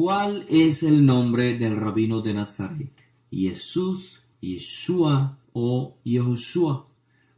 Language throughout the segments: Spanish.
¿Cuál es el nombre del rabino de Nazaret? Jesús, Yeshua o Yehoshua.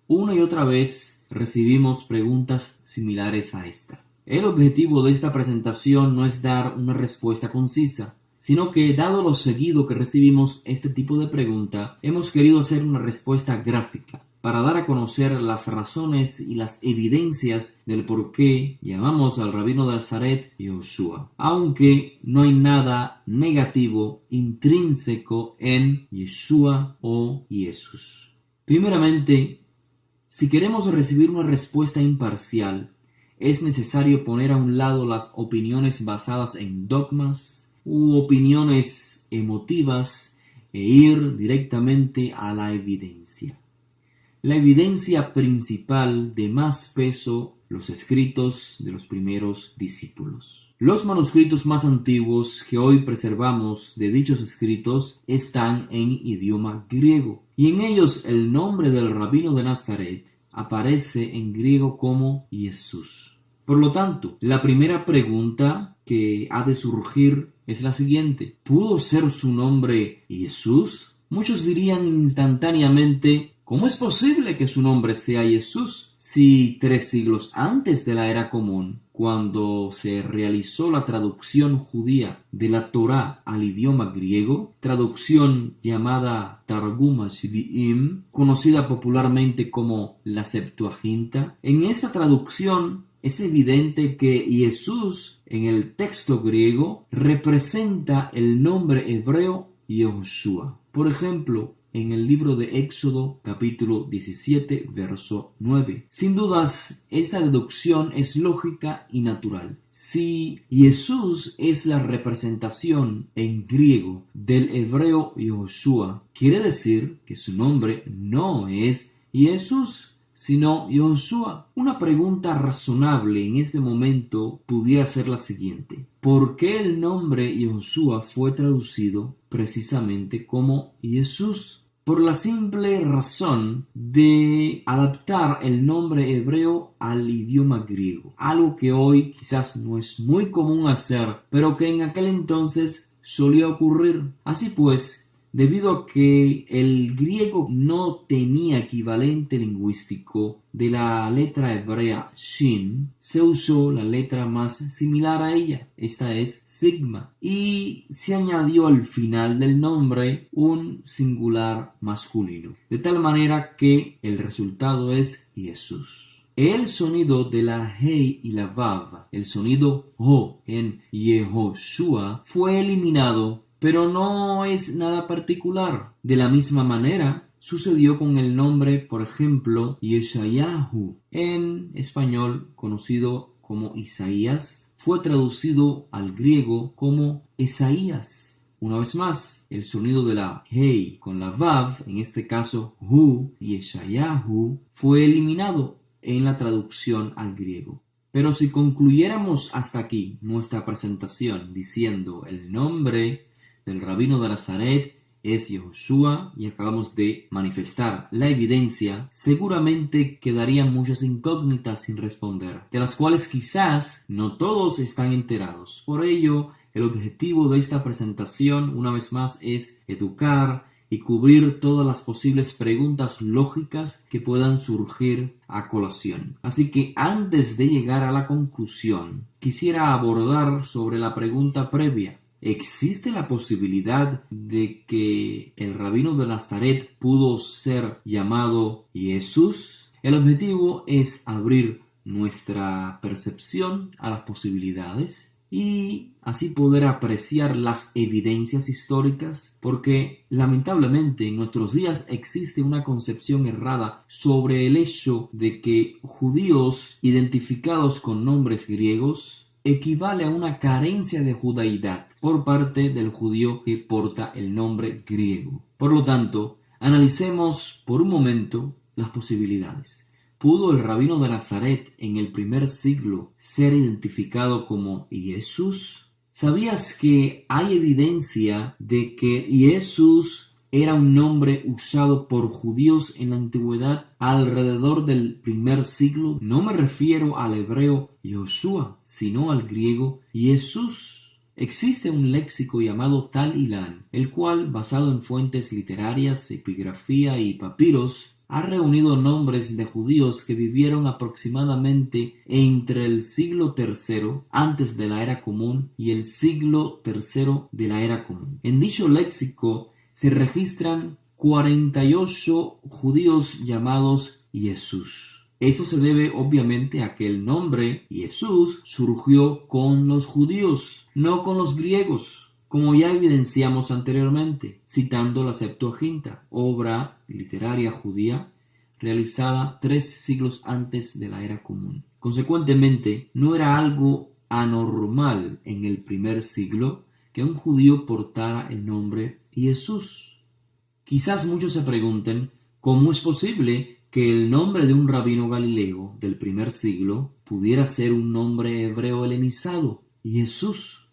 Una y otra vez recibimos preguntas similares a esta. El objetivo de esta presentación no es dar una respuesta concisa, sino que, dado lo seguido que recibimos este tipo de pregunta, hemos querido hacer una respuesta gráfica para dar a conocer las razones y las evidencias del por qué llamamos al rabino de Nazaret Yehoshua, aunque no hay nada negativo intrínseco en Yeshua o Jesús. Primeramente, si queremos recibir una respuesta imparcial, es necesario poner a un lado las opiniones basadas en dogmas u opiniones emotivas e ir directamente a la evidencia. La evidencia principal de más peso, los escritos de los primeros discípulos. Los manuscritos más antiguos que hoy preservamos de dichos escritos están en idioma griego, y en ellos el nombre del rabino de Nazaret aparece en griego como Jesús. Por lo tanto, la primera pregunta que ha de surgir es la siguiente: ¿pudo ser su nombre Jesús? Muchos dirían instantáneamente: ¿cómo es posible que su nombre sea Jesús si 3 siglos antes de la era común, cuando se realizó la traducción judía de la Torá al idioma griego, traducción llamada Targum HaShevi'im, conocida popularmente como la Septuaginta? En esta traducción es evidente que Jesús en el texto griego representa el nombre hebreo Yehoshua. Por ejemplo, en el libro de Éxodo, capítulo 17, verso 9. Sin dudas, esta deducción es lógica y natural. Si Jesús es la representación en griego del hebreo Yehoshua, quiere decir que su nombre no es Jesús, sino Yehoshua. Una pregunta razonable en este momento pudiera ser la siguiente: ¿por qué el nombre Yehoshua fue traducido precisamente como Jesús? Por la simple razón de adaptar el nombre hebreo al idioma griego, algo que hoy quizás no es muy común hacer, pero que en aquel entonces solía ocurrir. Así pues, debido a que el griego no tenía equivalente lingüístico de la letra hebrea Shin, se usó la letra más similar a ella, esta es sigma, y se añadió al final del nombre un singular masculino, de tal manera que el resultado es Jesús. El sonido de la Hei y la Vav, el sonido Ho en Yehoshua, fue eliminado, pero no es nada particular. De la misma manera, sucedió con el nombre, por ejemplo, Yeshayahu, en español conocido como Isaías, fue traducido al griego como Esaías. Una vez más, el sonido de la Hei con la Vav, en este caso Hu, Yeshayahu, fue eliminado en la traducción al griego. Pero si concluyéramos hasta aquí nuestra presentación diciendo el nombre del rabino de Nazaret es Yehoshua y acabamos de manifestar la evidencia, seguramente quedarían muchas incógnitas sin responder, de las cuales quizás no todos están enterados. Por ello, el objetivo de esta presentación, una vez más, es educar y cubrir todas las posibles preguntas lógicas que puedan surgir a colación. Así que antes de llegar a la conclusión, quisiera abordar sobre la pregunta previa: ¿existe la posibilidad de que el rabino de Nazaret pudo ser llamado Jesús? El objetivo es abrir nuestra percepción a las posibilidades y así poder apreciar las evidencias históricas, porque lamentablemente en nuestros días existe una concepción errada sobre el hecho de que judíos identificados con nombres griegos equivale a una carencia de judaidad por parte del judío que porta el nombre griego. Por lo tanto, analicemos por un momento las posibilidades. ¿Pudo el rabino de Nazaret en el primer siglo ser identificado como Jesús? ¿Sabías que hay evidencia de que Jesús era un nombre usado por judíos en la antigüedad alrededor del primer siglo? No me refiero al hebreo Yoshua, sino al griego Jesús. Existe un léxico llamado Tal Ilan, el cual, basado en fuentes literarias, epigrafía y papiros, ha reunido nombres de judíos que vivieron aproximadamente entre el siglo III antes de la era común y el siglo III de la era común. En dicho léxico se registran 48 judíos llamados Jesús. Esto se debe obviamente a que el nombre Jesús surgió con los judíos, no con los griegos, como ya evidenciamos anteriormente, citando la Septuaginta, obra literaria judía realizada 3 siglos antes de la era común. Consecuentemente, no era algo anormal en el primer siglo que un judío portara el nombre Jesús. Quizás muchos se pregunten cómo es posible que el nombre de un rabino galileo del primer siglo pudiera ser un nombre hebreo helenizado, Jesús.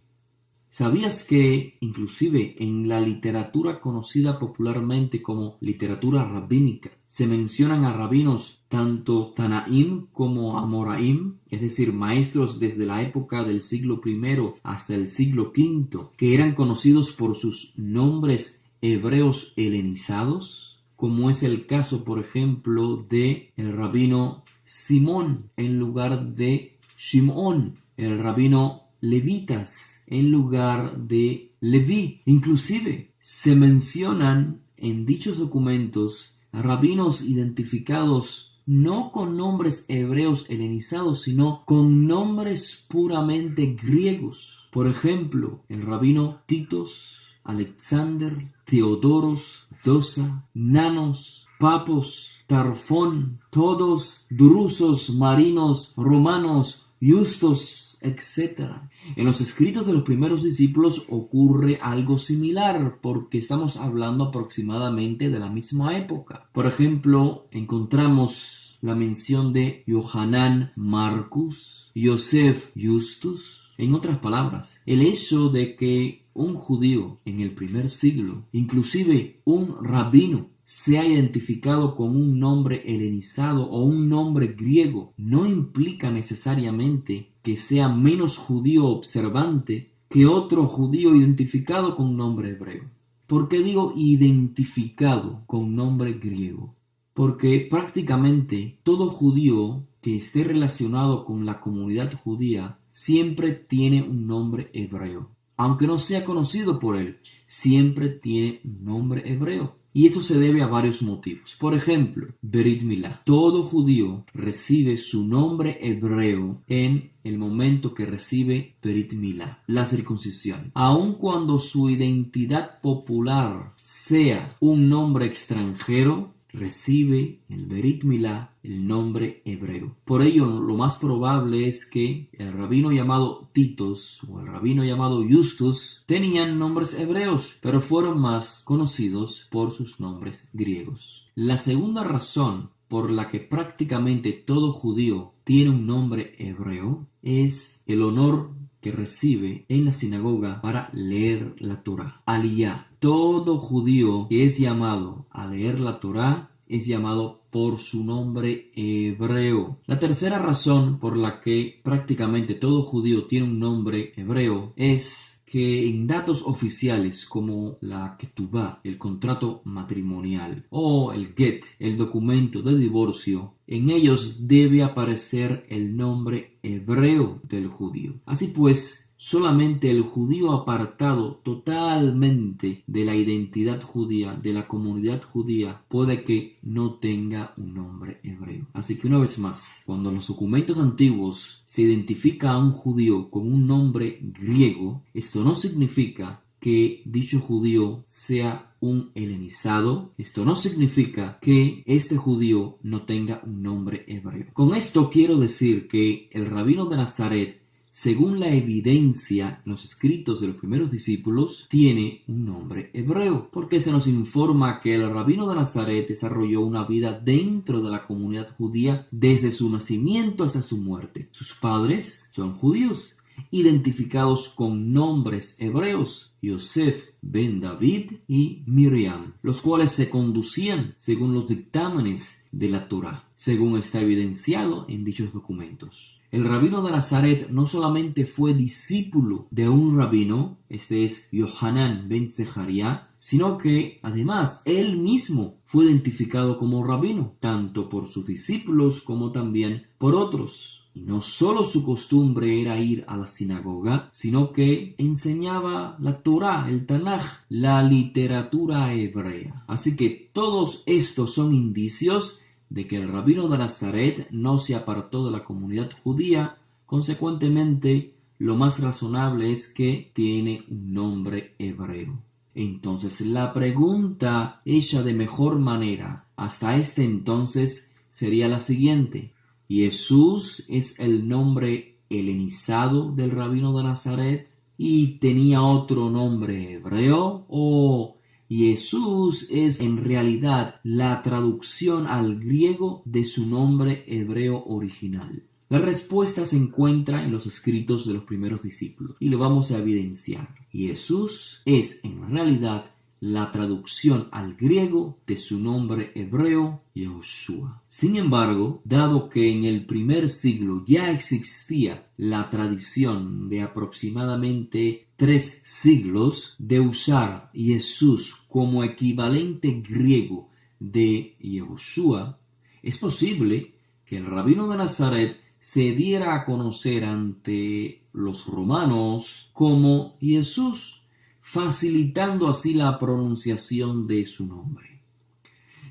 ¿Sabías que inclusive en la literatura conocida popularmente como literatura rabínica se mencionan a rabinos tanto Tanaim como Amoraim, es decir, maestros desde la época del siglo I hasta el siglo V, que eran conocidos por sus nombres hebreos helenizados? Como es el caso, por ejemplo, de el rabino Simón en lugar de Shimón, el rabino Levitas en lugar de Leví. Inclusive se mencionan en dichos documentos a rabinos identificados no con nombres hebreos helenizados, sino con nombres puramente griegos. Por ejemplo, el rabino Titos, Alexander, Teodoros, Dosa, Nanos, Papos, Tarfón, todos drusos, marinos, romanos, justos, etc. En los escritos de los primeros discípulos ocurre algo similar porque estamos hablando aproximadamente de la misma época. Por ejemplo, encontramos la mención de Yohanan Marcus, Yosef Justus. En otras palabras, el hecho de que un judío en el primer siglo, inclusive un rabino, sea identificado con un nombre helenizado o un nombre griego, no implica necesariamente que sea menos judío observante que otro judío identificado con nombre hebreo. ¿Por qué digo identificado con nombre griego? Porque prácticamente todo judío que esté relacionado con la comunidad judía siempre tiene un nombre hebreo. Aunque no sea conocido por él, siempre tiene un nombre hebreo. Y esto se debe a varios motivos. Por ejemplo, Berit Milá. Todo judío recibe su nombre hebreo en el momento que recibe Berit Milá, la circuncisión. Aun cuando su identidad popular sea un nombre extranjero, recibe el Berit Milá el nombre hebreo. Por ello, lo más probable es que el rabino llamado Titos o el rabino llamado Justus tenían nombres hebreos, pero fueron más conocidos por sus nombres griegos. La segunda razón por la que prácticamente todo judío tiene un nombre hebreo es el honor que recibe en la sinagoga para leer la Torá. Aliyá. Todo judío que es llamado a leer la Torá es llamado por su nombre hebreo. La tercera razón por la que prácticamente todo judío tiene un nombre hebreo es que en datos oficiales como la ketubá, el contrato matrimonial, o el get, el documento de divorcio, en ellos debe aparecer el nombre hebreo del judío. Así pues, solamente el judío apartado totalmente de la identidad judía, de la comunidad judía, puede que no tenga un nombre hebreo. Así que una vez más, cuando en los documentos antiguos se identifica a un judío con un nombre griego, esto no significa que dicho judío sea un helenizado. Esto no significa que este judío no tenga un nombre hebreo. Con esto quiero decir que el rabino de Nazaret, según la evidencia en los escritos de los primeros discípulos, tiene un nombre hebreo, porque se nos informa que el rabino de Nazaret desarrolló una vida dentro de la comunidad judía desde su nacimiento hasta su muerte. Sus padres son judíos, identificados con nombres hebreos, Yosef ben David y Miriam, los cuales se conducían según los dictámenes de la Torá, según está evidenciado en dichos documentos. El rabino de Nazaret no solamente fue discípulo de un rabino, este es Yohanan ben Zecharia, sino que además él mismo fue identificado como rabino, tanto por sus discípulos como también por otros. Y no solo su costumbre era ir a la sinagoga, sino que enseñaba la Torá, el Tanaj, la literatura hebrea. Así que todos estos son indicios de que el rabino de Nazaret no se apartó de la comunidad judía. Consecuentemente, lo más razonable es que tiene un nombre hebreo. Entonces, la pregunta hecha de mejor manera hasta este entonces sería la siguiente: ¿Jesús es el nombre helenizado del rabino de Nazaret y tenía otro nombre hebreo? ¿O Jesús es en realidad la traducción al griego de su nombre hebreo original? La respuesta se encuentra en los escritos de los primeros discípulos y lo vamos a evidenciar. Jesús es en realidad la traducción al griego de su nombre hebreo, Yehoshua. Sin embargo, dado que en el primer siglo ya existía la tradición de aproximadamente 3 siglos de usar Jesús como equivalente griego de Yehoshua, es posible que el rabino de Nazaret se diera a conocer ante los romanos como Jesús, facilitando así la pronunciación de su nombre.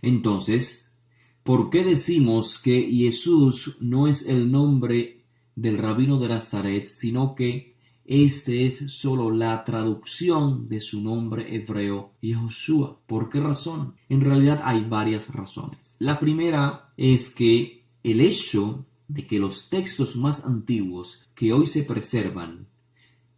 Entonces, ¿por qué decimos que Jesús no es el nombre del rabino de Nazaret, sino que este es solo la traducción de su nombre hebreo, Yehoshua? ¿Por qué razón? En realidad hay varias razones. La primera es que el hecho de que los textos más antiguos que hoy se preservan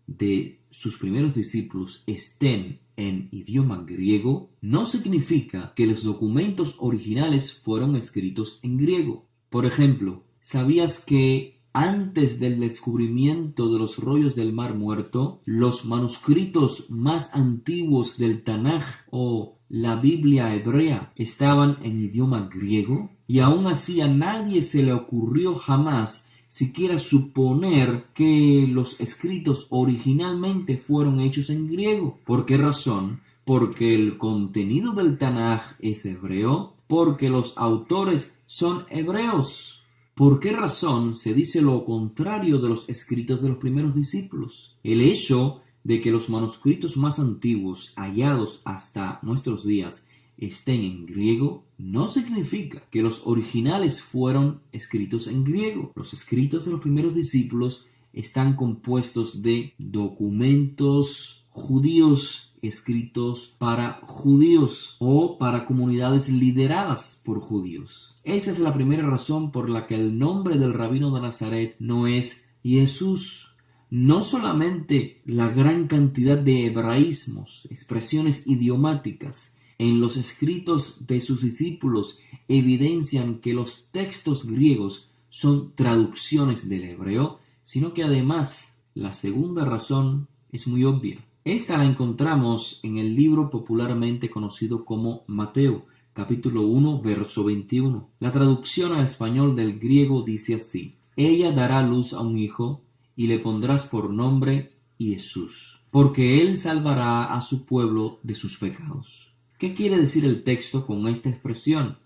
de sus primeros discípulos estén en idioma griego, no significa que los documentos originales fueron escritos en griego. Por ejemplo, ¿sabías que antes del descubrimiento de los rollos del Mar Muerto, los manuscritos más antiguos del Tanaj o la Biblia hebrea estaban en idioma griego? Y aún así a nadie se le ocurrió jamás siquiera suponer que los escritos originalmente fueron hechos en griego. ¿Por qué razón? Porque el contenido del Tanaj es hebreo, porque los autores son hebreos. ¿Por qué razón se dice lo contrario de los escritos de los primeros discípulos? El hecho de que los manuscritos más antiguos hallados hasta nuestros días estén en griego no significa que los originales fueron escritos en griego. Los escritos de los primeros discípulos están compuestos de documentos judíos escritos para judíos o para comunidades lideradas por judíos. Esa es la primera razón por la que el nombre del rabino de Nazaret no es Jesús. No solamente la gran cantidad de hebraísmos, expresiones idiomáticas en los escritos de sus discípulos evidencian que los textos griegos son traducciones del hebreo, sino que además la segunda razón es muy obvia. Esta la encontramos en el libro popularmente conocido como Mateo, capítulo 1, verso 21. La traducción al español del griego dice así: Ella dará luz a un hijo y le pondrás por nombre Jesús, porque él salvará a su pueblo de sus pecados. ¿Qué quiere decir el texto con esta expresión?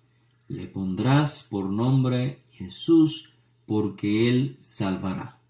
Le pondrás por nombre Jesús, porque él salvará.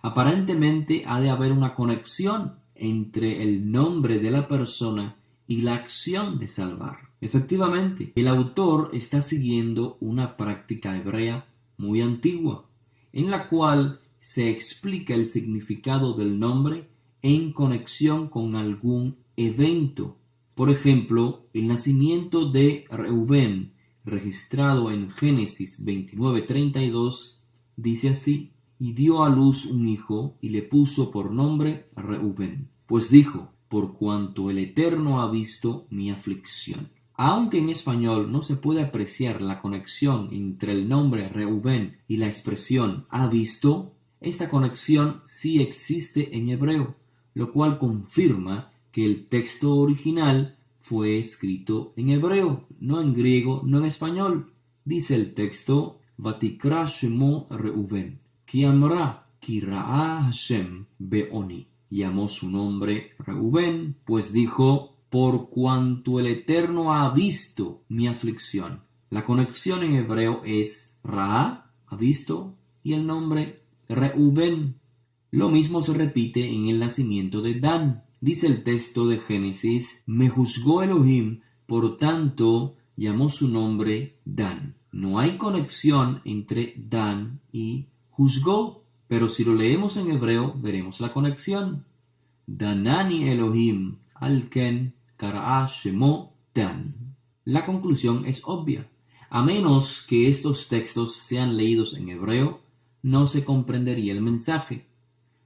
Aparentemente ha de haber una conexión entre el nombre de la persona y la acción de salvar. Efectivamente, el autor está siguiendo una práctica hebrea muy antigua, en la cual se explica el significado del nombre en conexión con algún evento. Por ejemplo, el nacimiento de Reubén, registrado en Génesis 29:32, dice así: y dio a luz un hijo, y le puso por nombre Reubén, pues dijo: por cuanto el Eterno ha visto mi aflicción. Aunque en español no se puede apreciar la conexión entre el nombre Reubén y la expresión ha visto, esta conexión sí existe en hebreo, lo cual confirma que el texto original fue escrito en hebreo, no en griego, no en español. Dice el texto: Vatikra Shemo Reubén, Ki amra, ki ra'a Hashem be'oni. Llamó su nombre Reubén, pues dijo, por cuanto el Eterno ha visto mi aflicción. La conexión en hebreo es Ra'a, ha visto, y el nombre Reubén. Lo mismo se repite en el nacimiento de Dan. Dice el texto de Génesis, me juzgó Elohim, por tanto llamó su nombre Dan. No hay conexión entre Dan y juzgó, pero si lo leemos en hebreo veremos la conexión. Danani Elohim al-ken kara'a shemo Dan. La conclusión es obvia. A menos que estos textos sean leídos en hebreo, no se comprendería el mensaje.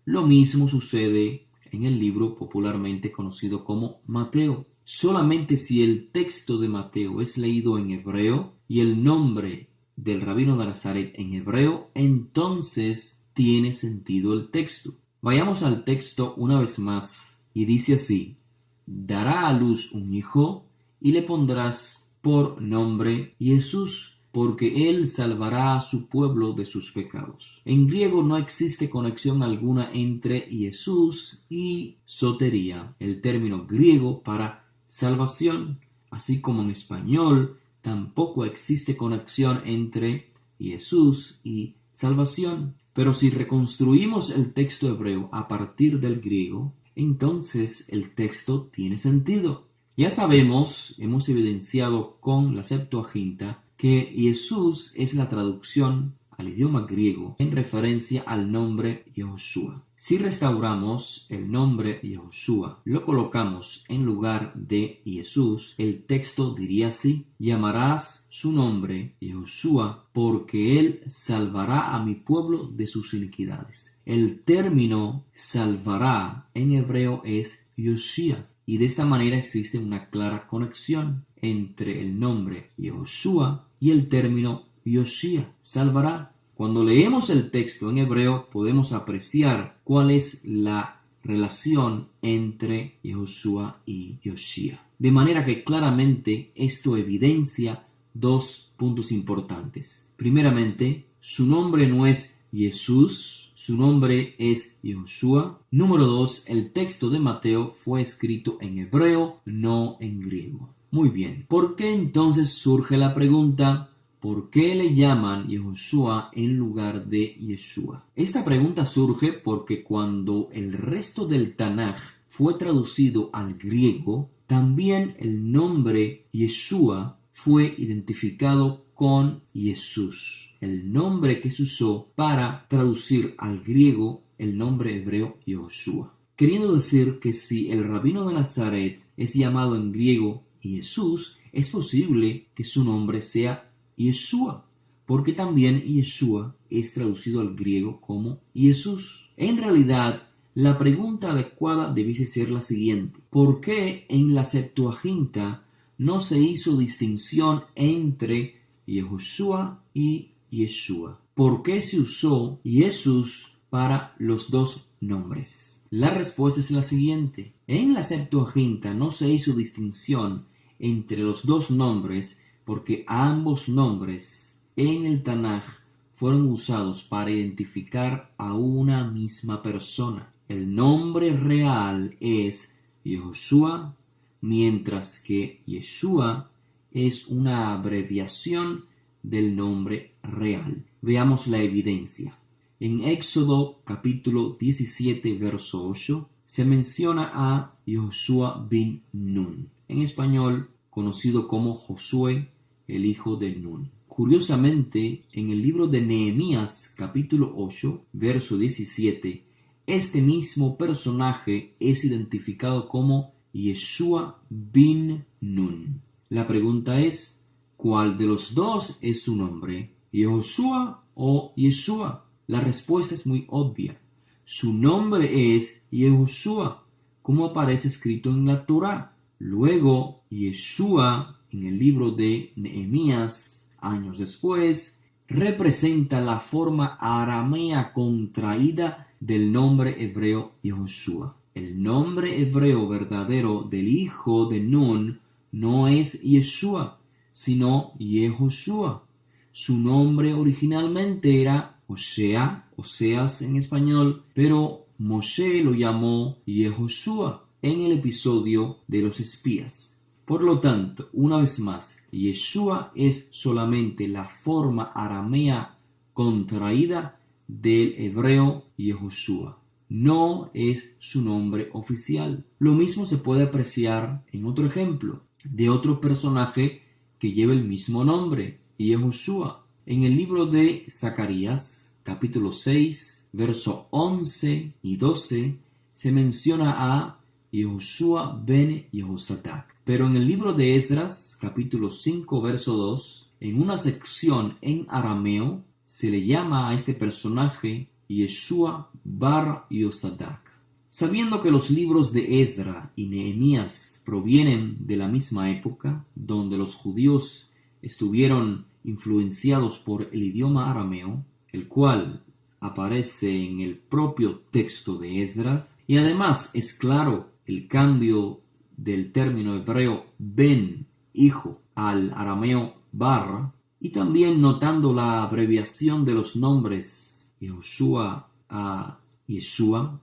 Lo mismo sucede en el libro popularmente conocido como Mateo. Solamente si el texto de Mateo es leído en hebreo y el nombre del rabino de Nazaret en hebreo, entonces tiene sentido el texto. Vayamos al texto una vez más y dice así, dará a luz un hijo y le pondrás por nombre Jesús, porque él salvará a su pueblo de sus pecados. En griego no existe conexión alguna entre Jesús y sotería, el término griego para salvación, así como en español tampoco existe conexión entre Jesús y salvación. Pero si reconstruimos el texto hebreo a partir del griego, entonces el texto tiene sentido. Ya sabemos, hemos evidenciado con la Septuaginta, que Jesús es la traducción al idioma griego en referencia al nombre Yehoshua. Si restauramos el nombre Yehoshua, lo colocamos en lugar de Jesús, el texto diría así, llamarás su nombre Yehoshua, porque él salvará a mi pueblo de sus iniquidades. El término salvará en hebreo es Yoshia, y de esta manera existe una clara conexión entre el nombre Yehoshua y el término Yoshia, salvará. Cuando leemos el texto en hebreo podemos apreciar cuál es la relación entre Yehoshua y Yoshia. De manera que claramente esto evidencia dos puntos importantes. Primeramente, su nombre no es Jesús, su nombre es Yehoshua. Número 2, el texto de Mateo fue escrito en hebreo, no en griego. Muy bien, ¿por qué entonces surge la pregunta? ¿Por qué le llaman Yehoshua en lugar de Yeshua? Esta pregunta surge porque cuando el resto del Tanaj fue traducido al griego, también el nombre Yeshua fue identificado con Jesús, el nombre que se usó para traducir al griego el nombre hebreo Yehoshua. Queriendo decir que si el rabino de Nazaret es llamado en griego Jesús, es posible que su nombre sea Yeshua, porque también Yeshua es traducido al griego como Jesús. En realidad, la pregunta adecuada debiese ser la siguiente: ¿por qué en la Septuaginta no se hizo distinción entre Yehoshua y Yeshua? ¿Por qué se usó Jesús para los dos nombres? La respuesta es la siguiente: en la Septuaginta no se hizo distinción entre los dos nombres porque ambos nombres en el Tanaj fueron usados para identificar a una misma persona. El nombre real es Yehoshua, mientras que Yeshua es una abreviación del nombre real. Veamos la evidencia. En Éxodo capítulo 17, verso 8, se menciona a Yehoshua bin Nun, en español conocido como Josué, el hijo de Nun. Curiosamente, en el libro de Nehemías capítulo 8, verso 17, este mismo personaje es identificado como Yeshua bin Nun. La pregunta es, ¿cuál de los dos es su nombre? ¿Yehoshua o Yeshua? La respuesta es muy obvia. Su nombre es Yehoshua, como aparece escrito en la Torá. Luego, Yeshua, en el libro de Nehemías, años después, representa la forma aramea contraída del nombre hebreo Yehoshua. El nombre hebreo verdadero del hijo de Nun no es Yeshua, sino Yehoshua. Su nombre originalmente era Oseas en español, pero Moshe lo llamó Yehoshua en el episodio de los espías. Por lo tanto, una vez más, Yeshua es solamente la forma aramea contraída del hebreo Yehoshua. No es su nombre oficial. Lo mismo se puede apreciar en otro ejemplo de otro personaje que lleva el mismo nombre, Yehoshua. En el libro de Zacarías, capítulo 6, versos 11 y 12, se menciona a Yehoshua ben Jehozadak. Pero en el libro de Esdras, capítulo 5, verso 2, en una sección en arameo, se le llama a este personaje Yeshua bar Yosadak. Sabiendo que los libros de Esdra y Nehemías provienen de la misma época, donde los judíos estuvieron influenciados por el idioma arameo, el cual aparece en el propio texto de Esdras, y además es claro el cambio del término hebreo ben, hijo, al arameo bar, y también notando la abreviación de los nombres Yehoshua a Yeshua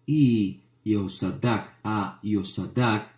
y Yehozadak a Yosadak,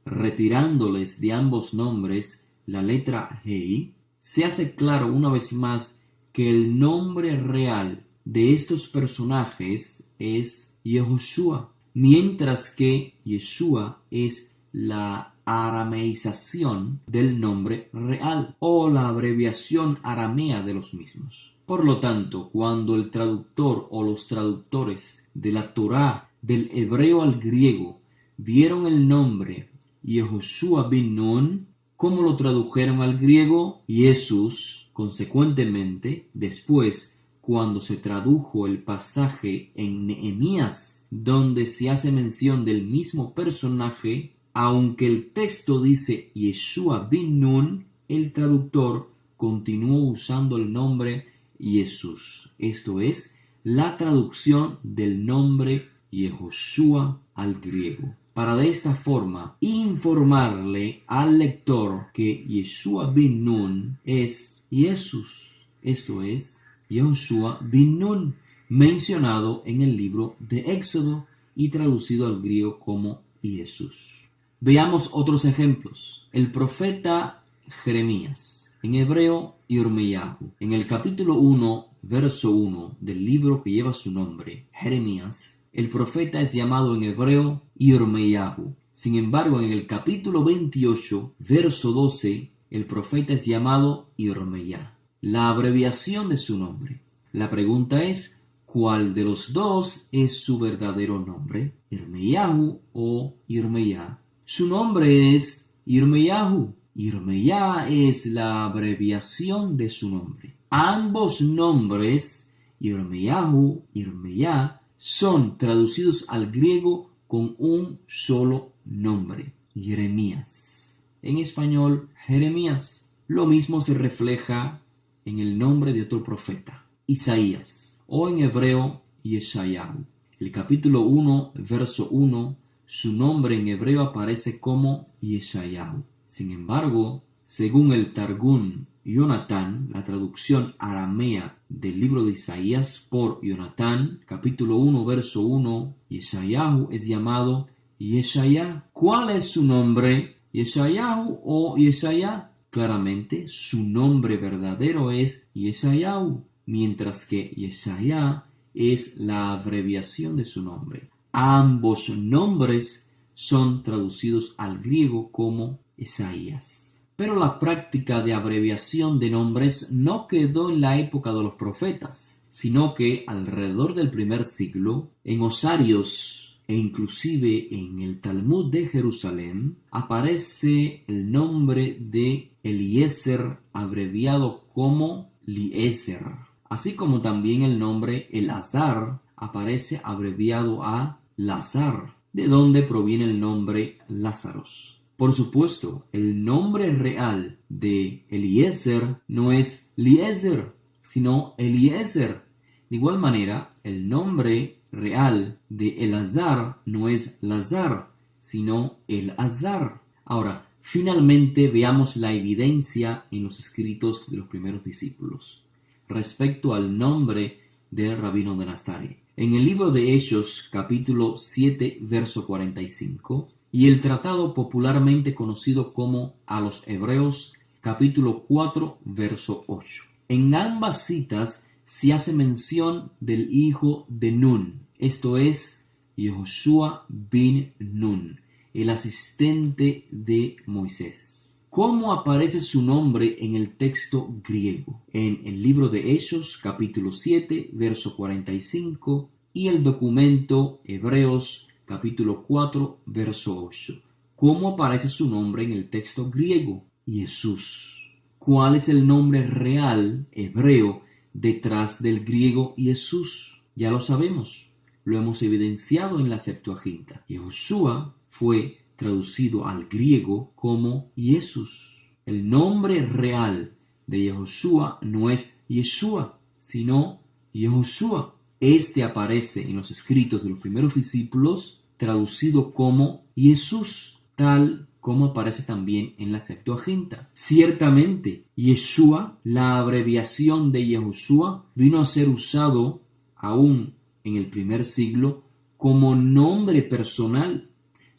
retirándoles de ambos nombres la letra Hei, se hace claro una vez más que el nombre real de estos personajes es Yehoshua, mientras que Yeshua es la arameización del nombre real o la abreviación aramea de los mismos. Por lo tanto, cuando el traductor o los traductores de la Torá del hebreo al griego vieron el nombre Yehoshua bin Nun, ¿cómo lo tradujeron al griego? Jesús. Consecuentemente, después, cuando se tradujo el pasaje en Nehemías, donde se hace mención del mismo personaje, aunque el texto dice Yeshua bin Nun, el traductor continuó usando el nombre Jesús. Esto es, la traducción del nombre Yehoshua al griego, para de esta forma informarle al lector que Yeshua bin Nun es Jesús. Esto es, Yehoshua bin Nun, mencionado en el libro de Éxodo y traducido al griego como Jesús. Veamos otros ejemplos. El profeta Jeremías, en hebreo Yirmeyahu. En el capítulo 1, verso 1 del libro que lleva su nombre, Jeremías, el profeta es llamado en hebreo Yirmeyahu. Sin embargo, en el capítulo 28, verso 12, el profeta es llamado Yirmeyah, la abreviación de su nombre. La pregunta es, ¿cuál de los dos es su verdadero nombre? ¿Yirmeyahu o Yirmeyah? Su nombre es Yirmeyahu. Yirmeyah es la abreviación de su nombre. Ambos nombres, Yirmeyahu, Yirmeyah, son traducidos al griego con un solo nombre, Jeremías. En español, Jeremías. Lo mismo se refleja en el nombre de otro profeta, Isaías, o en hebreo, Yeshayahu. El capítulo 1, verso 1, su nombre en hebreo aparece como Yeshayahu. Sin embargo, según el Targum Jonatán, la traducción aramea del libro de Isaías por Jonatán, capítulo 1, verso 1, Yeshayahu es llamado Yeshayah. ¿Cuál es su nombre? ¿Yeshayahu o Yeshayah? Claramente, su nombre verdadero es Yeshayahu, mientras que Yeshayah es la abreviación de su nombre. Ambos nombres son traducidos al griego como Isaías. Pero la práctica de abreviación de nombres no quedó en la época de los profetas, sino que alrededor del primer siglo, en osarios e inclusive en el Talmud de Jerusalén, aparece el nombre de Eliezer abreviado como Liezer, así como también el nombre Elazar aparece abreviado a Lazar, de donde proviene el nombre Lázaros. Por supuesto, el nombre real de Eliezer no es Liezer, sino Eliezer. De igual manera, el nombre real de Elazar no es Lazar, sino Elazar. Ahora, finalmente veamos la evidencia en los escritos de los primeros discípulos respecto al nombre del rabino de Nazaret. En el libro de Hechos, capítulo 7, verso 45, y el tratado popularmente conocido como A los Hebreos, capítulo 4, verso 8. En ambas citas se hace mención del hijo de Nun, esto es, Yehoshua bin Nun, el asistente de Moisés. ¿Cómo aparece su nombre en el texto griego? En el libro de Hechos, capítulo 7, verso 45, y el documento Hebreos, capítulo 4, verso 8. ¿Cómo aparece su nombre en el texto griego? Jesús. ¿Cuál es el nombre real hebreo detrás del griego Jesús? Ya lo sabemos, lo hemos evidenciado en la Septuaginta. Yehoshua fue traducido al griego como Jesús. El nombre real de Yehoshua no es Yeshua, sino Yehoshua. Este aparece en los escritos de los primeros discípulos traducido como Jesús, tal como aparece también en la Septuaginta. Ciertamente, Yeshua, la abreviación de Yehoshua, vino a ser usado aún en el primer siglo como nombre personal.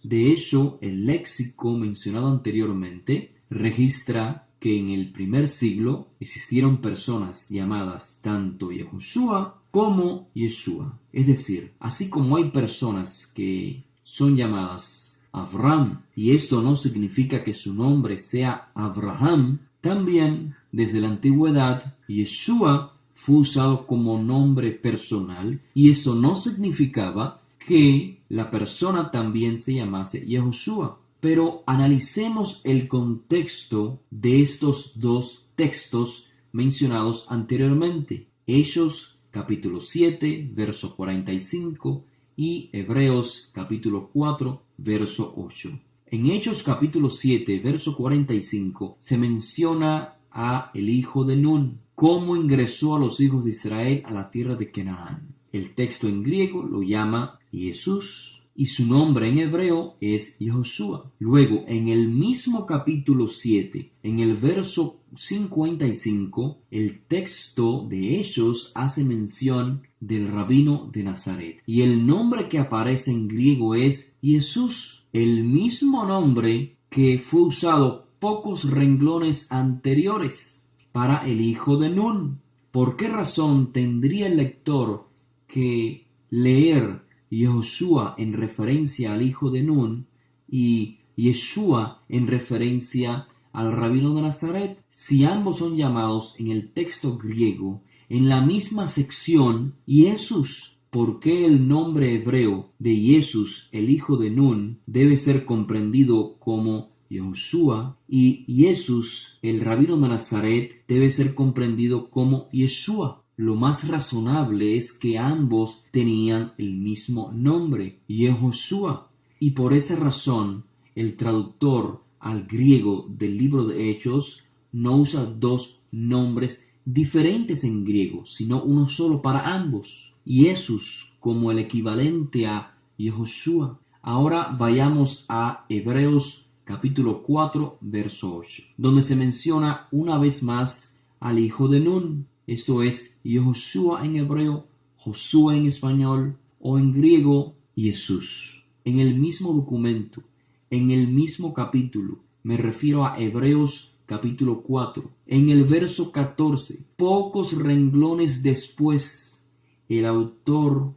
De hecho, el léxico mencionado anteriormente registra que en el primer siglo existieron personas llamadas tanto Yehoshua como Yeshua. Es decir, así como hay personas que son llamadas Abraham, y esto no significa que su nombre sea Abraham, también desde la antigüedad Yeshua fue usado como nombre personal, y eso no significaba que la persona también se llamase Yehoshua. Pero analicemos el contexto de estos dos textos mencionados anteriormente. Hechos capítulo 7, verso 45 y Hebreos capítulo 4, verso 8. En Hechos capítulo 7, verso 45 se menciona a el hijo de Nun, cómo ingresó a los hijos de Israel a la tierra de Canaán. El texto en griego lo llama Jesús y su nombre en hebreo es Yehoshua. Luego, en el mismo capítulo 7, en el verso 55, el texto de Hechos hace mención del rabino de Nazaret. Y el nombre que aparece en griego es Jesús, el mismo nombre que fue usado pocos renglones anteriores para el hijo de Nun. ¿Por qué razón tendría el lector que leer Yehoshua en referencia al hijo de Nun y Yeshua en referencia al rabino de Nazaret, si ambos son llamados en el texto griego en la misma sección Jesús? ¿Por qué el nombre hebreo de Jesús, el hijo de Nun, debe ser comprendido como Yehoshua y Jesús, el rabino de Nazaret, debe ser comprendido como Yeshua? Lo más razonable es que ambos tenían el mismo nombre, Yehoshua, y por esa razón el traductor al griego del libro de Hechos no usa dos nombres diferentes en griego, sino uno solo para ambos, Jesús como el equivalente a Yehoshua. Ahora vayamos a Hebreos capítulo 4, verso 8, donde se menciona una vez más al hijo de Nun. Esto es Yehoshua en hebreo, Josué en español o en griego Jesús. En el mismo documento, en el mismo capítulo, me refiero a Hebreos capítulo 4. En el verso 14, pocos renglones después, el autor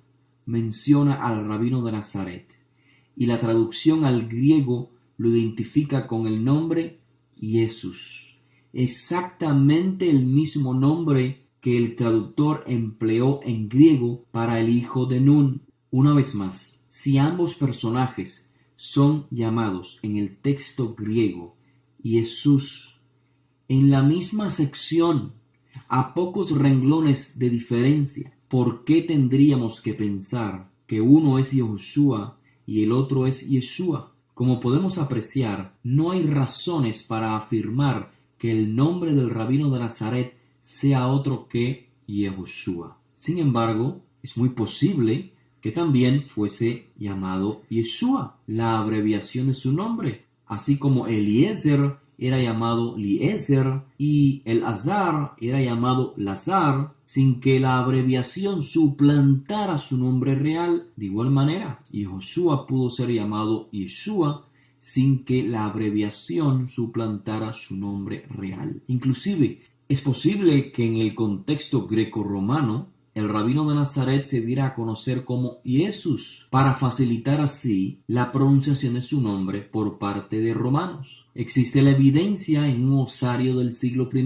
menciona al rabino de Nazaret y la traducción al griego lo identifica con el nombre Jesús. Exactamente el mismo nombre que el traductor empleó en griego para el hijo de Nun. Una vez más, si ambos personajes son llamados en el texto griego Jesús, en la misma sección, a pocos renglones de diferencia, ¿por qué tendríamos que pensar que uno es Yehoshua y el otro es Yeshua? Como podemos apreciar, no hay razones para afirmar que el nombre del rabino de Nazaret sea otro que Yehoshua. Sin embargo, es muy posible que también fuese llamado Yeshua, la abreviación de su nombre, así como Eliezer era llamado Eliezer y Elazar era llamado Lazar, sin que la abreviación suplantara su nombre real. De igual manera, Yehoshua pudo ser llamado Yeshua sin que la abreviación suplantara su nombre real. Inclusive, es posible que en el contexto greco-romano el rabino de Nazaret se diera a conocer como Jesús, para facilitar así la pronunciación de su nombre por parte de romanos. Existe la evidencia en un osario del siglo I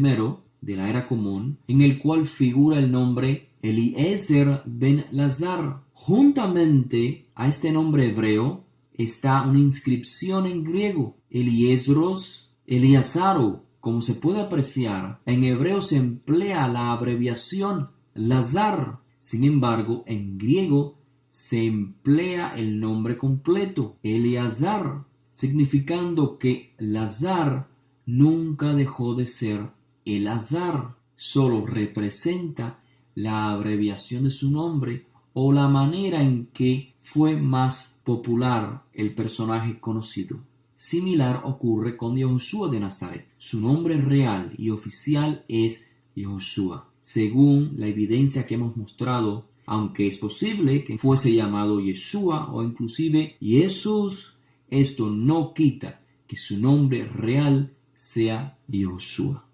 de la era común, en el cual figura el nombre Eliezer ben Lazar. Juntamente a este nombre hebreo está una inscripción en griego, Eliezros, Eliazaro. Como se puede apreciar, en hebreo se emplea la abreviación Lazar. Sin embargo, en griego se emplea el nombre completo, Eleazar, significando que Lazar nunca dejó de ser Elazar, solo representa la abreviación de su nombre o la manera en que fue más popular el personaje conocido. Similar ocurre con Yehoshua de Nazaret. Su nombre real y oficial es Yehoshua. Según la evidencia que hemos mostrado, aunque es posible que fuese llamado Yeshua o inclusive Jesús, esto no quita que su nombre real sea Yehoshua.